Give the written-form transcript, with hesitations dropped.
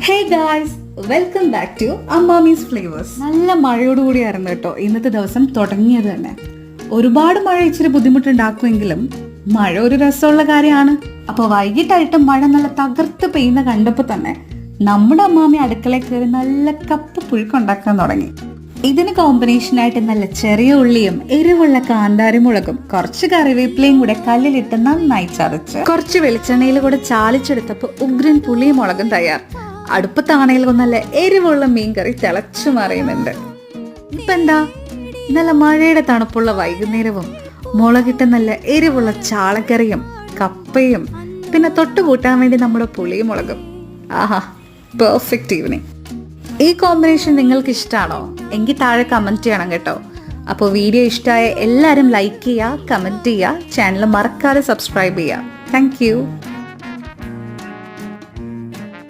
Hey guys, welcome back to Ammami's flavours. നല്ല മഴയോടുകൂടിയായിരുന്നു കേട്ടോ ഇന്നത്തെ ദിവസം തുടങ്ങിയത് തന്നെ. ഒരുപാട് മഴ ഇച്ചിരി ബുദ്ധിമുട്ടുണ്ടാക്കുമെങ്കിലും മഴ ഒരു രസമുള്ള കാര്യമാണ്. അപ്പോൾ വൈകിട്ടായിട്ട് മഴ നല്ല തകർത്ത് പെയ്യുന്ന കണ്ടപ്പോൾ തന്നെ നമ്മുടെ അമ്മാമി അടുക്കളയിൽ കയറി നല്ല കപ്പ് പുഴുക്കുണ്ടാക്കാൻ തുടങ്ങി. ഇതിന് കോമ്പിനേഷനായിട്ട് നല്ല ചെറിയ ഉള്ളിയും എരിവുള്ള കാന്താരിമുളകും കുറച്ച് കറിവേപ്പിലയും കൂടെ കല്ലിലിട്ട് നന്നായി ചതച്ച് കുറച്ച് വെളിച്ചെണ്ണയിൽ കൂടെ ചാലിച്ചെടുത്തപ്പോൾ ഉഗ്രൻ പുളിയും മുളകും തയ്യാർ. അടുപ്പത്താണയിൽ നല്ല എരിവുള്ള മീൻകറി തിളച്ചു മറിയുന്നുണ്ട്. ഇപ്പൊ എന്താ, നല്ല മഴയുടെ തണുപ്പുള്ള വൈകുന്നേരവും മുളകിട്ട് നല്ല എരിവുള്ള ചാളക്കറിയും കപ്പയും പിന്നെ തൊട്ടുകൂട്ടാൻ വേണ്ടി നമ്മുടെ പുളിയും മുളകും. ആഹാ, പെർഫെക്റ്റ് ഈവനിങ്. ഈ കോമ്പിനേഷൻ നിങ്ങൾക്ക് ഇഷ്ടമാണോ? എങ്കിൽ താഴെ കമൻറ്റ് ചെയ്യണം കേട്ടോ. അപ്പോൾ വീഡിയോ ഇഷ്ടമായ എല്ലാവരും ലൈക്ക് ചെയ്യുക, കമൻറ്റ് ചെയ്യുക, ചാനൽ മറക്കാതെ സബ്സ്ക്രൈബ് ചെയ്യുക. Thank you.